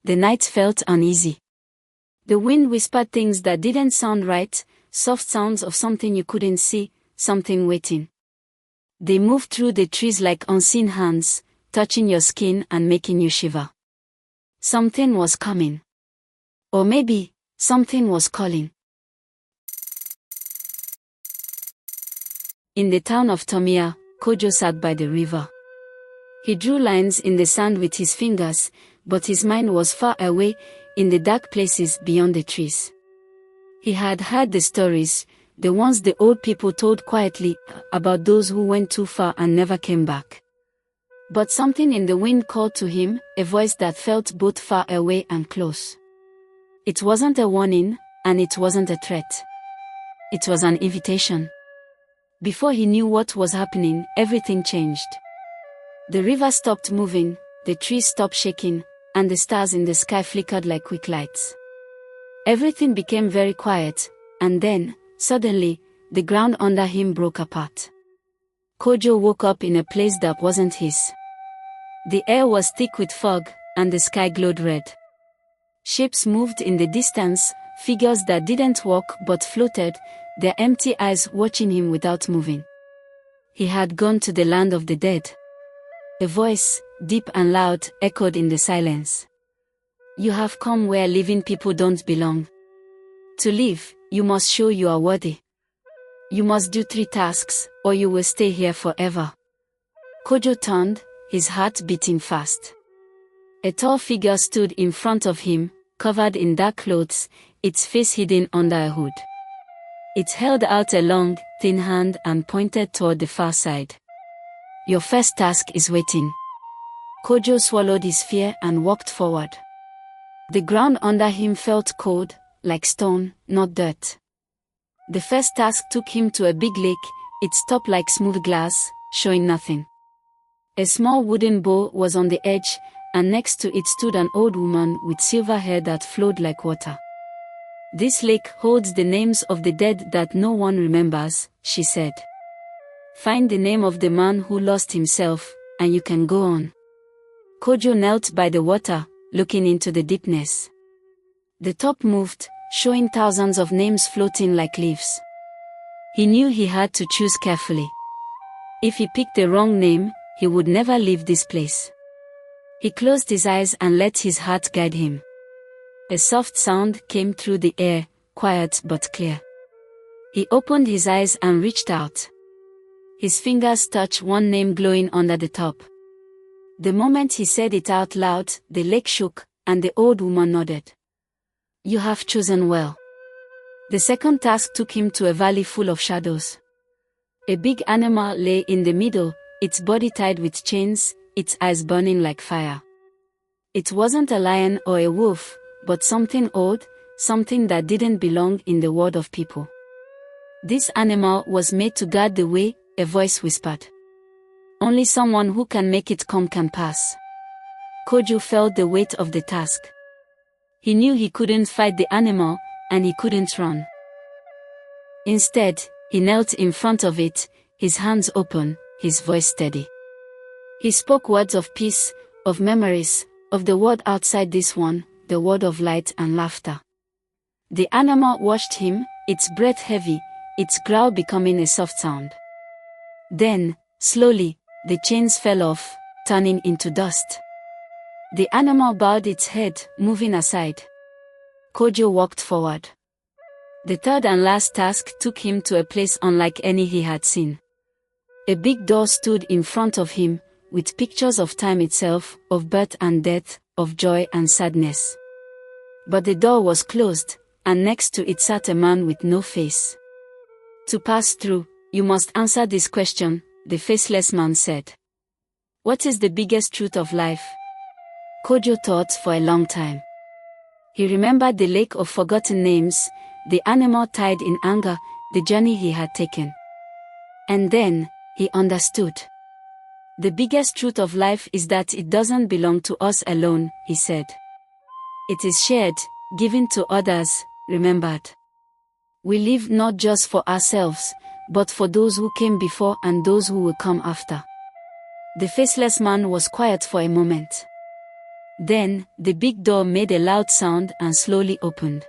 The night felt uneasy. The wind whispered things that didn't sound right, soft sounds of something you couldn't see, something waiting. They moved through the trees like unseen hands, touching your skin and making you shiver. Something was coming. Or maybe, something was calling. In the town of Tomiya, Kojo sat by the river. He drew lines in the sand with his fingers, but his mind was far away, in the dark places beyond the trees. He had heard the stories, the ones the old people told quietly, about those who went too far and never came back. But something in the wind called to him, a voice that felt both far away and close. It wasn't a warning, and it wasn't a threat. It was an invitation. Before he knew what was happening, everything changed. The river stopped moving, the trees stopped shaking, and the stars in the sky flickered like quick lights. Everything became very quiet, and then, suddenly, the ground under him broke apart. Kojo woke up in a place that wasn't his. The air was thick with fog, and the sky glowed red. Shapes moved in the distance, figures that didn't walk but floated, their empty eyes watching him without moving. He had gone to the land of the dead. A voice, deep and loud, echoed in the silence. You have come where living people don't belong. To live, you must show you are worthy. You must do 3 tasks, or you will stay here forever. Kojo turned, his heart beating fast. A tall figure stood in front of him, covered in dark clothes, its face hidden under a hood. It held out a long, thin hand and pointed toward the far side. Your first task is waiting. Kojo swallowed his fear and walked forward. The ground under him felt cold, like stone, not dirt. The first task took him to a big lake, its top like smooth glass, showing nothing. A small wooden bowl was on the edge, and next to it stood an old woman with silver hair that flowed like water. This lake holds the names of the dead that no one remembers, she said. Find the name of the man who lost himself, and you can go on. Kojo knelt by the water, looking into the deepness. The top moved, showing thousands of names floating like leaves. He knew he had to choose carefully. If he picked the wrong name, he would never leave this place. He closed his eyes and let his heart guide him. A soft sound came through the air, quiet but clear. He opened his eyes and reached out. His fingers touched one name glowing under the top. The moment he said it out loud, the lake shook, and the old woman nodded. You have chosen well. The second task took him to a valley full of shadows. A big animal lay in the middle, its body tied with chains, its eyes burning like fire. It wasn't a lion or a wolf, but something old, something that didn't belong in the world of people. This animal was made to guard the way, a voice whispered. Only someone who can make it come can pass. Kojo felt the weight of the task. He knew he couldn't fight the animal, and he couldn't run. Instead, he knelt in front of it, his hands open, his voice steady. He spoke words of peace, of memories, of the world outside this one, the world of light and laughter. The animal watched him, its breath heavy, its growl becoming a soft sound. Then, slowly, the chains fell off, turning into dust. The animal bowed its head, moving aside. Kojo walked forward. The third and last task took him to a place unlike any he had seen. A big door stood in front of him, with pictures of time itself, of birth and death, of joy and sadness. But the door was closed, and next to it sat a man with no face. To pass through, you must answer this question, the faceless man said. What is the biggest truth of life? Kojo thought for a long time. He remembered the lake of forgotten names, the animal tied in anger, the journey he had taken. And then, he understood. The biggest truth of life is that it doesn't belong to us alone, he said. It is shared, given to others, remembered. We live not just for ourselves, but for those who came before and those who will come after. The faceless man was quiet for a moment. Then, the big door made a loud sound and slowly opened.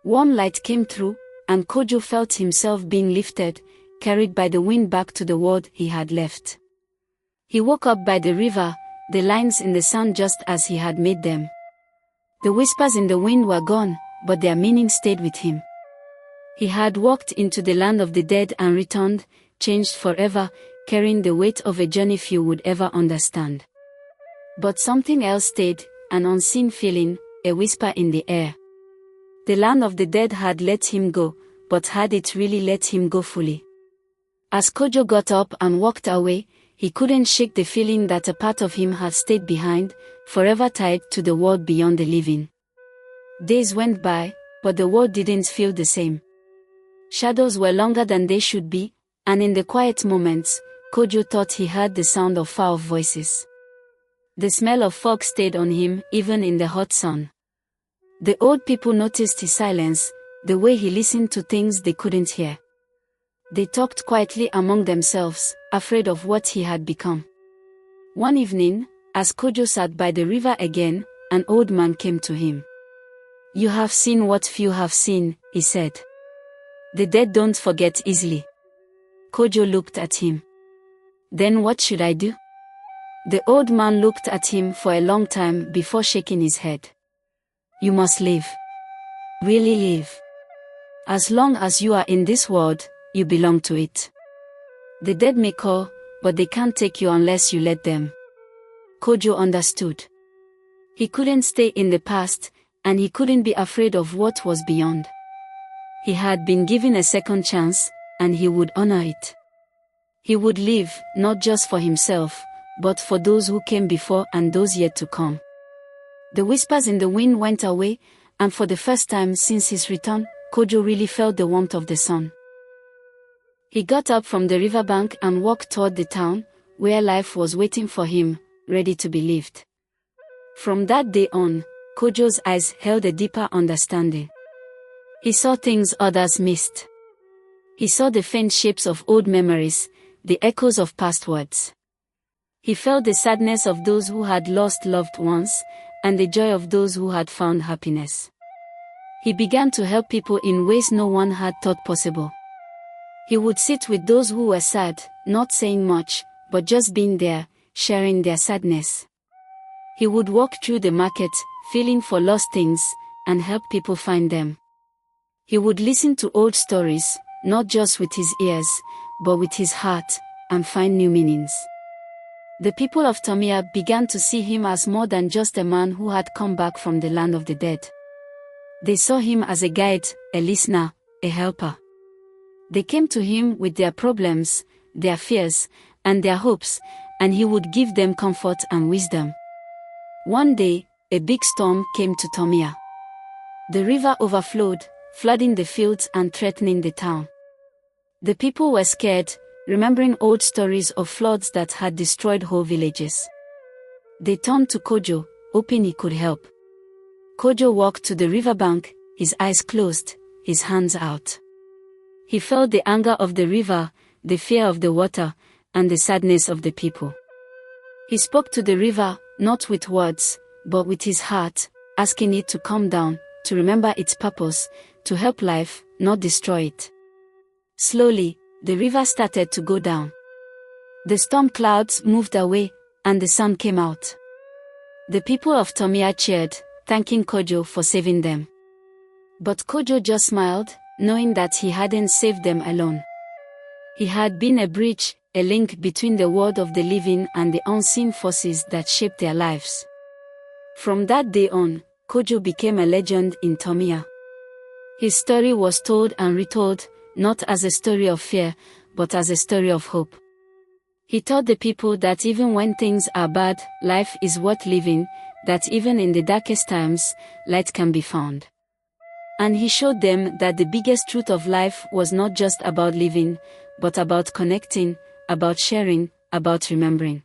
Warm light came through, and Kojo felt himself being lifted, carried by the wind back to the world he had left. He woke up by the river, the lines in the sand just as he had made them. The whispers in the wind were gone, but their meaning stayed with him. He had walked into the land of the dead and returned, changed forever, carrying the weight of a journey few would ever understand. But something else stayed, an unseen feeling, a whisper in the air. The land of the dead had let him go, but had it really let him go fully? As Kojo got up and walked away, he couldn't shake the feeling that a part of him had stayed behind, forever tied to the world beyond the living. Days went by, but the world didn't feel the same. Shadows were longer than they should be, and in the quiet moments, Kojo thought he heard the sound of far-off voices. The smell of fog stayed on him even in the hot sun. The old people noticed his silence, the way he listened to things they couldn't hear. They talked quietly among themselves, afraid of what he had become. One evening, as Kojo sat by the river again, an old man came to him. "You have seen what few have seen," he said. "The dead don't forget easily." Kojo looked at him. "Then what should I do?" The old man looked at him for a long time before shaking his head. "You must live. Really live. As long as you are in this world, you belong to it. The dead may call, but they can't take you unless you let them." Kojo understood. He couldn't stay in the past, and he couldn't be afraid of what was beyond. He had been given a second chance, and he would honor it. He would live, not just for himself, but for those who came before and those yet to come. The whispers in the wind went away, and for the first time since his return, Kojo really felt the warmth of the sun. He got up from the riverbank and walked toward the town, where life was waiting for him, ready to be lived. From that day on, Kojo's eyes held a deeper understanding. He saw things others missed. He saw the faint shapes of old memories, the echoes of past words. He felt the sadness of those who had lost loved ones, and the joy of those who had found happiness. He began to help people in ways no one had thought possible. He would sit with those who were sad, not saying much, but just being there, sharing their sadness. He would walk through the market, feeling for lost things, and help people find them. He would listen to old stories, not just with his ears, but with his heart, and find new meanings. The people of Tomia began to see him as more than just a man who had come back from the land of the dead. They saw him as a guide, a listener, a helper. They came to him with their problems, their fears, and their hopes, and he would give them comfort and wisdom. One day, a big storm came to Tomia. The river overflowed, flooding the fields and threatening the town. The people were scared, remembering old stories of floods that had destroyed whole villages. They turned to Kojo, hoping he could help. Kojo walked to the riverbank, his eyes closed, his hands out. He felt the anger of the river, the fear of the water, and the sadness of the people. He spoke to the river, not with words, but with his heart, asking it to calm down, to remember its purpose, to help life, not destroy it. Slowly, the river started to go down. The storm clouds moved away, and the sun came out. The people of Tomia cheered, thanking Kojo for saving them. But Kojo just smiled, knowing that he hadn't saved them alone. He had been a bridge, a link between the world of the living and the unseen forces that shaped their lives. From that day on, Kojo became a legend in Tomia. His story was told and retold, not as a story of fear, but as a story of hope. He taught the people that even when things are bad, life is worth living, that even in the darkest times, light can be found. And he showed them that the biggest truth of life was not just about living, but about connecting, about sharing, about remembering.